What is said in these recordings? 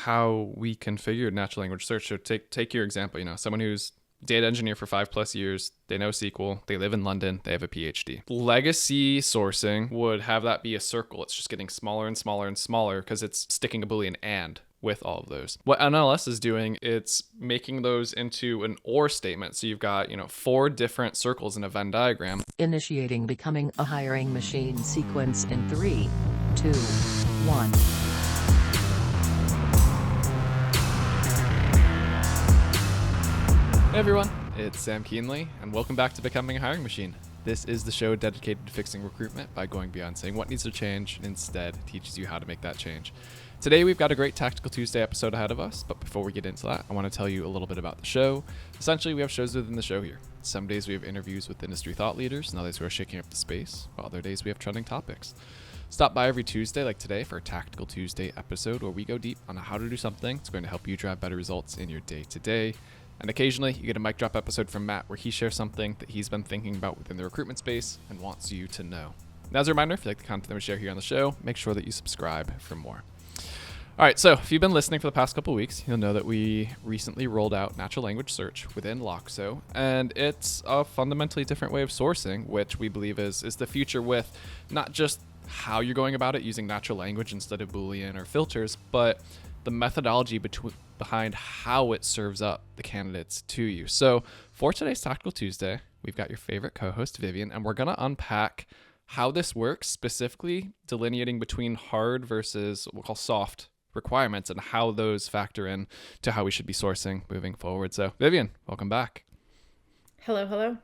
how we configured natural language search. So take your example, someone who's data engineer for 5+ years, they know SQL, they live in London, they have a PhD. Legacy sourcing would have that be a circle. It's just getting smaller and smaller and smaller because it's sticking a boolean and with all of those. What NLS is doing, it's making those into an or statement. So you've got, 4 different circles in a Venn diagram. Initiating becoming a hiring machine sequence in 3, 2, 1. Hey everyone, it's Sam Keenly, and welcome back to Becoming a Hiring Machine. This is the show dedicated to fixing recruitment by going beyond saying what needs to change, and instead teaches you how to make that change. Today we've got a great Tactical Tuesday episode ahead of us, but before we get into that, I want to tell you a little bit about the show. Essentially, we have shows within the show here. Some days we have interviews with industry thought leaders, and others who are shaking up the space, while other days we have trending topics. Stop by every Tuesday like today for a Tactical Tuesday episode where we go deep on how to do something that's going to help you drive better results in your day-to-day. And occasionally you get a mic drop episode from Matt where he shares something that he's been thinking about within the recruitment space and wants you to know. Now, as a reminder, if you like the content that we share here on the show, make sure that you subscribe for more. All right, so if you've been listening for the past couple of weeks, you'll know that we recently rolled out natural language search within Loxo, and it's a fundamentally different way of sourcing, which we believe is the future with not just how you're going about it using natural language instead of boolean or filters, but the methodology behind how it serves up the candidates to you. So for today's Tactical Tuesday, we've got your favorite co-host, Vivien, and we're going to unpack how this works, specifically delineating between hard versus what we'll call soft requirements and how those factor in to how we should be sourcing moving forward. So Vivien, welcome back. Hello.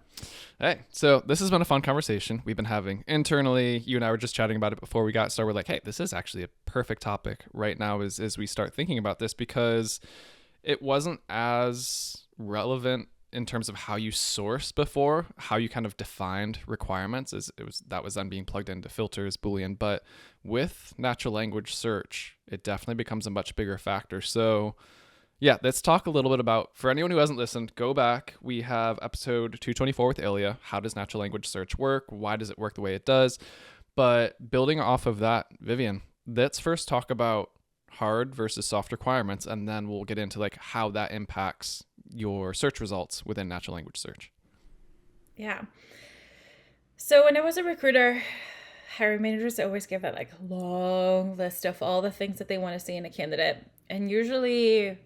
Hey, so this has been a fun conversation we've been having internally. You and I were just chatting about it before we got started. We're like, hey, this is actually a perfect topic right now as we start thinking about this, because it wasn't as relevant in terms of how you source before, how you kind of defined requirements, as that was then being plugged into filters, boolean. But with natural language search, it definitely becomes a much bigger factor. So yeah, let's talk a little bit about, for anyone who hasn't listened, go back. We have episode 224 with Ilya. How does natural language search work? Why does it work the way it does? But building off of that, Vivien, let's first talk about hard versus soft requirements, and then we'll get into like how that impacts your search results within natural language search. Yeah. So when I was a recruiter, hiring managers always give that like long list of all the things that they want to see in a candidate. And usually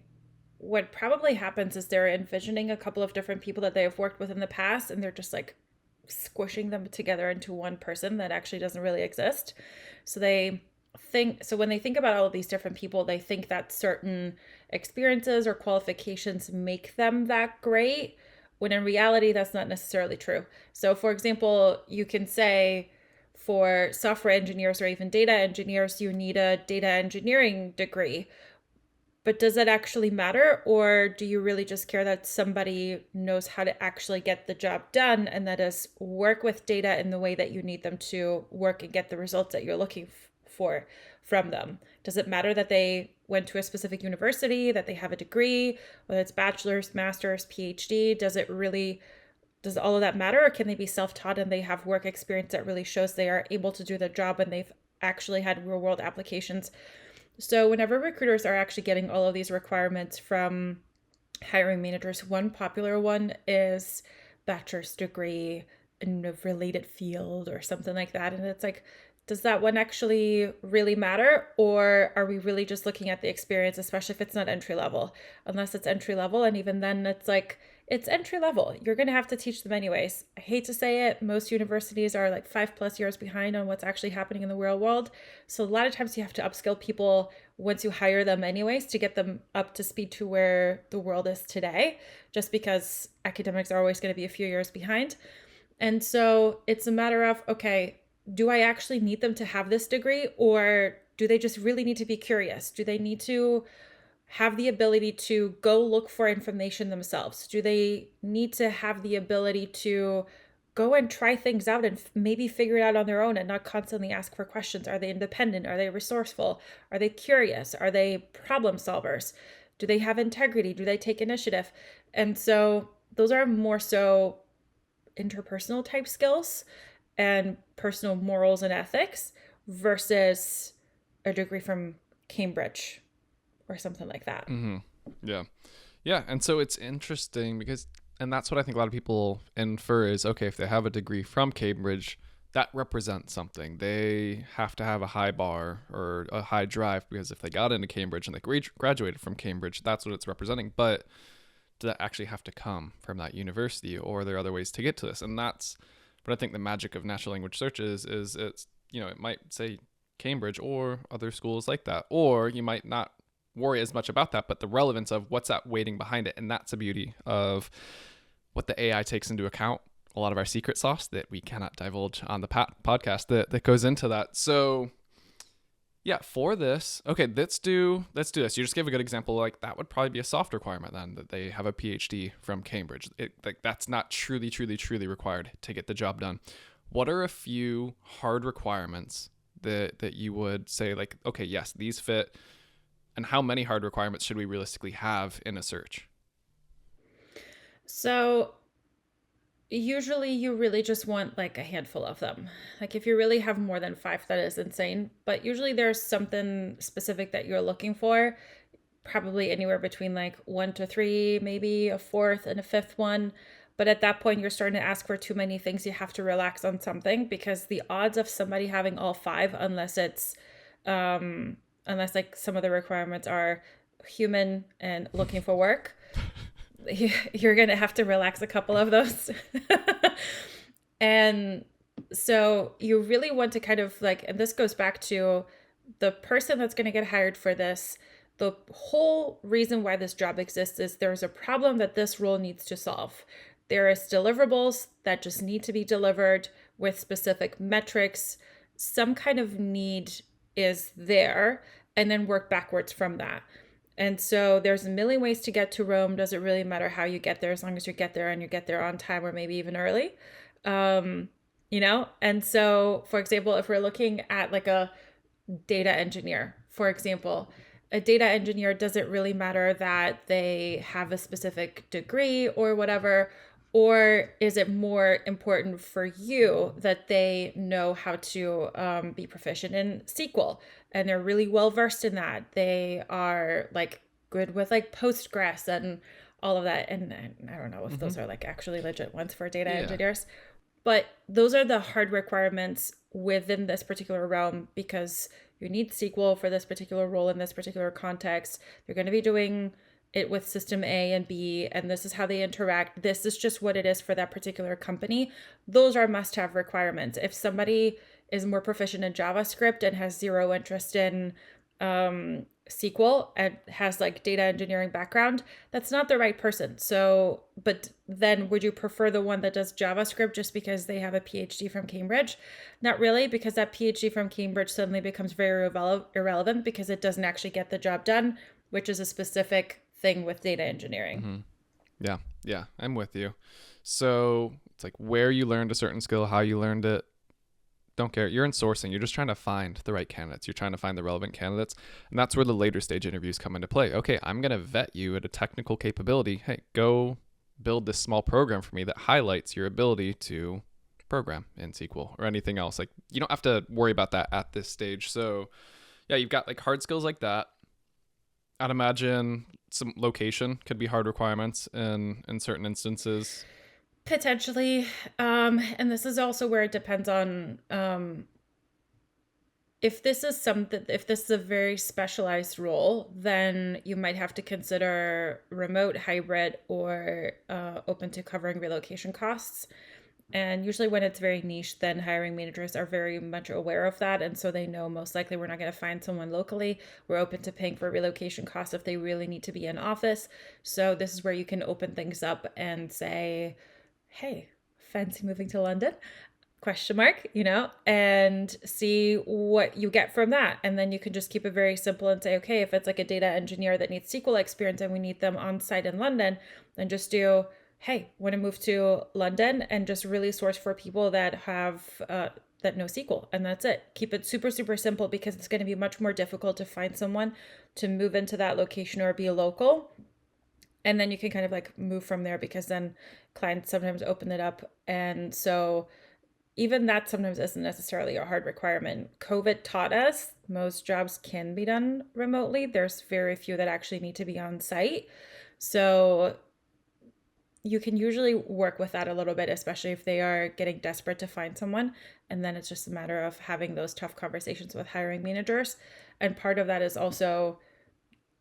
what probably happens is they're envisioning a couple of different people that they have worked with in the past, and they're just like squishing them together into one person that actually doesn't really exist. So when they think about all of these different people, they think that certain experiences or qualifications make them that great, when in reality, that's not necessarily true. So for example, you can say for software engineers or even data engineers, you need a data engineering degree. But does that actually matter? Or do you really just care that somebody knows how to actually get the job done, and that is work with data in the way that you need them to work and get the results that you're looking for from them? Does it matter that they went to a specific university, that they have a degree, whether it's bachelor's, master's, PhD? Does all of that matter? Or can they be self-taught and they have work experience that really shows they are able to do the job and they've actually had real world applications? So whenever recruiters are actually getting all of these requirements from hiring managers, one popular one is bachelor's degree in a related field or something like that. And it's like, does that one actually really matter? Or are we really just looking at the experience, especially if it's not entry level? Unless it's entry level, and even then it's like, it's entry level. You're going to have to teach them anyways. I hate to say it. Most universities are like 5+ years behind on what's actually happening in the real world. So a lot of times you have to upskill people once you hire them anyways to get them up to speed to where the world is today, just because academics are always going to be a few years behind. And so it's a matter of, okay, do I actually need them to have this degree, or do they just really need to be curious? Do they need to have the ability to go look for information themselves? Do they need to have the ability to go and try things out and maybe figure it out on their own and not constantly ask for questions? Are they independent? Are they resourceful? Are they curious? Are they problem solvers? Do they have integrity? Do they take initiative? And so those are more so interpersonal type skills and personal morals and ethics versus a degree from Cambridge or something like that. Yeah. Yeah. And so it's interesting because, and that's what I think a lot of people infer is, okay, if they have a degree from Cambridge, that represents something. They have to have a high bar or a high drive because if they got into Cambridge and they graduated from Cambridge, that's what it's representing. But does that actually have to come from that university, or are there other ways to get to this? And that's what I think the magic of natural language search is it's, it might say Cambridge or other schools like that, or you might not worry as much about that, but the relevance of what's that weighting behind it. And that's the beauty of what the AI takes into account, a lot of our secret sauce that we cannot divulge on the podcast that goes into that. So yeah, for this, okay, let's do this. You just gave a good example. Like that would probably be a soft requirement then, that they have a PhD from Cambridge. That's not truly required to get the job done. What are a few hard requirements that you would say, like, okay, yes, these fit, and how many hard requirements should we realistically have in a search? So usually you really just want like a handful of them. Like if you really have more than 5, that is insane. But usually there's something specific that you're looking for, probably anywhere between like 1 to 3, maybe a fourth and a fifth one. But at that point, you're starting to ask for too many things. You have to relax on something, because the odds of somebody having all 5, unless like some of the requirements are human and looking for work, you're going to have to relax a couple of those. And so you really want to kind of like, and this goes back to the person that's going to get hired for this. The whole reason why this job exists is there's a problem that this role needs to solve. There is deliverables that just need to be delivered with specific metrics. Some kind of need is there, and then work backwards from that. And so there's a million ways to get to Rome. Does it really matter how you get there, as long as you get there and you get there on time, or maybe even early? And so, for example, if we're looking at like a data engineer, for example, a data engineer, doesn't really matter that they have a specific degree or whatever, or is it more important for you that they know how to be proficient in SQL and they're really well versed in that? They are like good with like Postgres and all of that. And I don't know if those are like actually legit ones for data engineers, but those are the hard requirements within this particular realm, because you need SQL for this particular role in this particular context. You're going to be doing it with system A and B, and this is how they interact. This is just what it is for that particular company. Those are must-have requirements. If somebody is more proficient in JavaScript and has zero interest in SQL and has like data engineering background, that's not the right person. So, but then would you prefer the one that does JavaScript just because they have a PhD from Cambridge? Not really, because that PhD from Cambridge suddenly becomes very irrelevant because it doesn't actually get the job done, which is a specific thing with data engineering. Yeah, I'm with you. So it's like where you learned a certain skill, how you learned it, don't care. You're in sourcing. You're just trying to find the right candidates. You're trying to find the relevant candidates. And that's where the later stage interviews come into play. Okay, I'm going to vet you at a technical capability. Hey, go build this small program for me that highlights your ability to program in SQL or anything else. Like you don't have to worry about that at this stage. So yeah, you've got like hard skills like that. I'd imagine some location could be hard requirements in certain instances. Potentially. And this is also where it depends on if this is a very specialized role, then you might have to consider remote, hybrid, or open to covering relocation costs. And usually when it's very niche, then hiring managers are very much aware of that. And so they know most likely we're not going to find someone locally. We're open to paying for relocation costs if they really need to be in office. So this is where you can open things up and say, hey, fancy moving to London? ? And see what you get from that. And then you can just keep it very simple and say, okay, if it's like a data engineer that needs SQL experience and we need them on site in London, then just do, hey, want to move to London, and just really source for people that have that know SQL, and that's it. Keep it super, super simple, because it's going to be much more difficult to find someone to move into that location or be local. And then you can kind of like move from there, because then clients sometimes open it up. And so even that sometimes isn't necessarily a hard requirement. COVID taught us most jobs can be done remotely. There's very few that actually need to be on site. So you can usually work with that a little bit, especially if they are getting desperate to find someone. And then it's just a matter of having those tough conversations with hiring managers. And part of that is also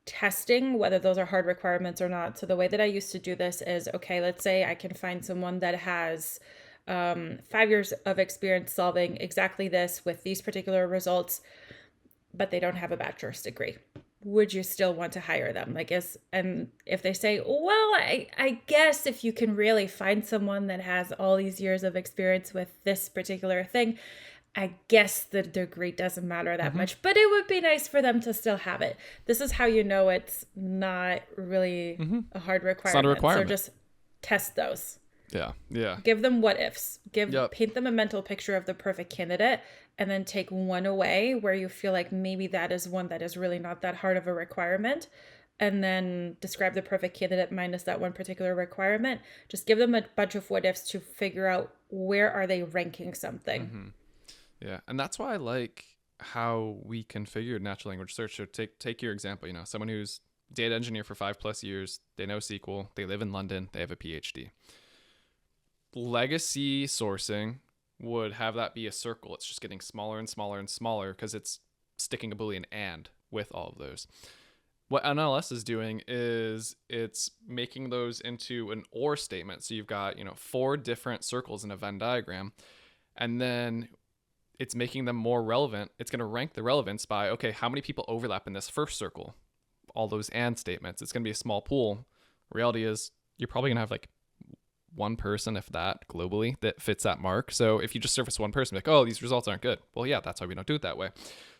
testing whether those are hard requirements or not. So the way that I used to do this is, okay, let's say I can find someone that has 5 years of experience solving exactly this with these particular results, but they don't have a bachelor's degree. Would you still want to hire them? And if they say, well, I guess if you can really find someone that has all these years of experience with this particular thing, I guess the degree doesn't matter that much, but it would be nice for them to still have it. This is how you know it's not really a hard requirement. It's not a requirement. So just test those. Yeah. Give them what ifs. Paint them a mental picture of the perfect candidate, and then take one away where you feel like maybe that is one that is really not that hard of a requirement. And then describe the perfect candidate minus that one particular requirement. Just give them a bunch of what ifs to figure out where are they ranking something. Yeah. And that's why I like how we configured natural language search. So take your example, someone who's data engineer for 5+ years, they know SQL, they live in London, they have a PhD. Legacy sourcing would have that be a circle. It's just getting smaller and smaller and smaller because it's sticking a boolean and with all of those. What NLS is doing is it's making those into an or statement. So you've got 4 different circles in a Venn diagram, and then it's making them more relevant. It's going to rank the relevance by, okay, how many people overlap in this first circle? All those and statements. It's going to be a small pool. Reality is you're probably going to have like one person, if that, globally that fits that mark. So if you just surface one person, like, oh, these results aren't good. Well, yeah, that's why we don't do it that way.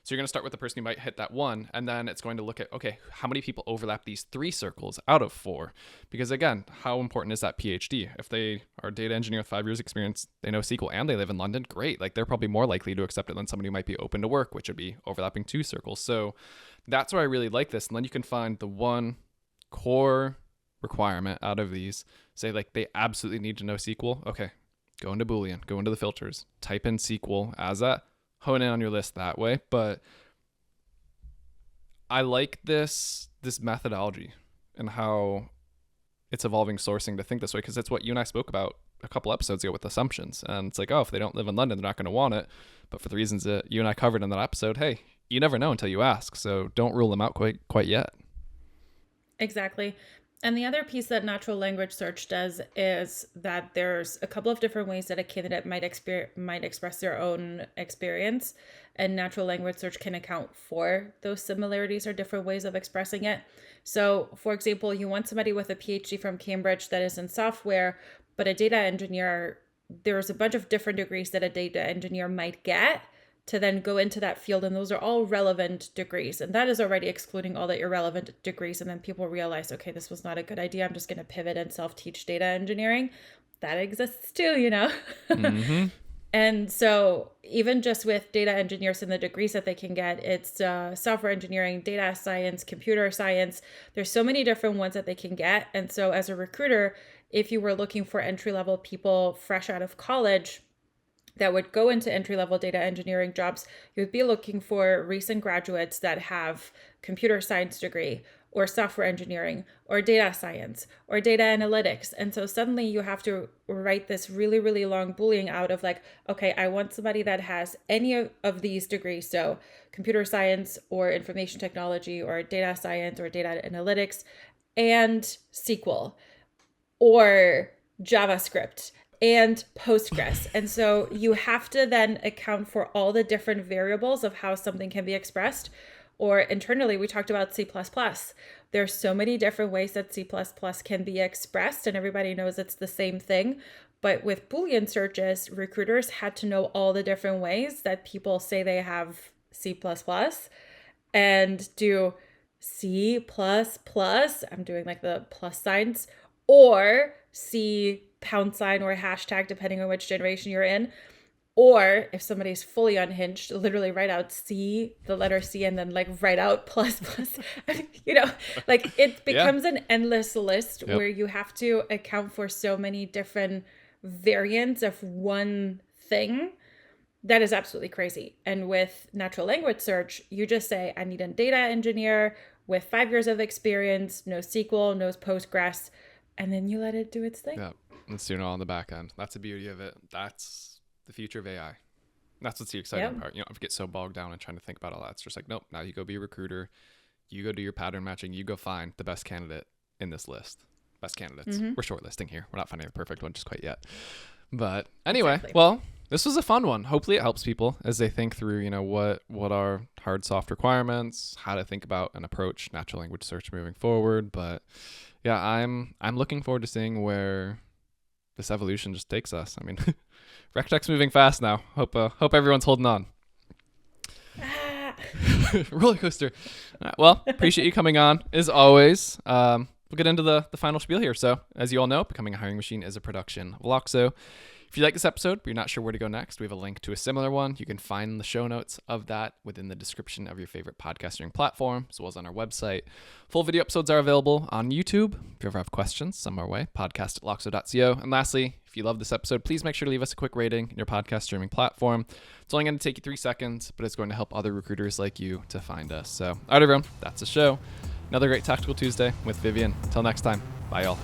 So you're going to start with the person who might hit that one, and then it's going to look at, okay, how many people overlap these 3 circles out of 4? Because again, how important is that PhD? If they are a data engineer with 5 years experience, they know SQL and they live in London, great. Like they're probably more likely to accept it than somebody who might be open to work, which would be overlapping 2 circles. So that's why I really like this. And then you can find the one core requirement out of these. Say like they absolutely need to know SQL. Okay, go into Boolean, go into the filters, type in SQL as that, hone in on your list that way. But I like this methodology and how it's evolving sourcing to think this way, because it's what you and I spoke about a couple episodes ago with assumptions. And it's like, oh, if they don't live in London, they're not going to want it. But for the reasons that you and I covered in that episode, hey, you never know until you ask. So don't rule them out quite yet. Exactly. And the other piece that natural language search does is that there's a couple of different ways that a candidate might express their own experience, and natural language search can account for those similarities or different ways of expressing it. So, for example, you want somebody with a PhD from Cambridge that is in software, but a data engineer, there's a bunch of different degrees that a data engineer might get to then go into that field, and those are all relevant degrees, and that is already excluding all the irrelevant degrees. And then people realize, okay, this was not a good idea, I'm just going to pivot and self-teach data engineering. That exists too, Mm-hmm. And so even just with data engineers and the degrees that they can get, it's software engineering, data science, computer science. There's so many different ones that they can get. And so as a recruiter, if you were looking for entry-level people fresh out of college that would go into entry-level data engineering jobs, you would be looking for recent graduates that have computer science degree or software engineering or data science or data analytics. And so suddenly you have to write this really, really long Boolean out of like, okay, I want somebody that has any of these degrees. So computer science or information technology or data science or data analytics and SQL or JavaScript and Postgres. And so you have to then account for all the different variables of how something can be expressed. Or internally, we talked about C++. There's so many different ways that C++ can be expressed, and everybody knows it's the same thing. But with Boolean searches, recruiters had to know all the different ways that people say they have C++ and do C++, I'm doing like the plus signs, or C # or hashtag, depending on which generation you're in. Or if somebody's fully unhinged, literally write out C, the letter C, and then like write out plus. Like it becomes an endless list where you have to account for so many different variants of one thing, that is absolutely crazy. And with natural language search, you just say, I need a data engineer with 5 years of experience, knows SQL, knows Postgres, and then you let it do its thing. Yeah, it's doing it all on the back end. That's the beauty of it. That's the future of AI. That's what's the exciting part. You don't get so bogged down and trying to think about all that. It's just like, nope, now you go be a recruiter. You go do your pattern matching. You go find the best candidate in this list. Best candidates. We're shortlisting here. We're not finding the perfect one just quite yet. But anyway, well, this was a fun one. Hopefully it helps people as they think through, what are hard, soft requirements, how to think about and approach natural language search moving forward. But yeah, I'm looking forward to seeing where this evolution just takes us. I mean, RecTech's moving fast now. Hope everyone's holding on. Roller coaster. All right, well, appreciate you coming on as always. We'll get into the final spiel here. So as you all know, Becoming a Hiring Machine is a production of Loxo. If you like this episode, but you're not sure where to go next, we have a link to a similar one. You can find the show notes of that within the description of your favorite podcasting platform, as well as on our website. Full video episodes are available on YouTube. If you ever have questions, send our way, podcast@loxo.co. And lastly, if you love this episode, please make sure to leave us a quick rating in your podcast streaming platform. It's only going to take you 3 seconds, but it's going to help other recruiters like you to find us. So, all right, everyone, that's the show. Another great Tactical Tuesday with Vivien. Until next time, bye, y'all.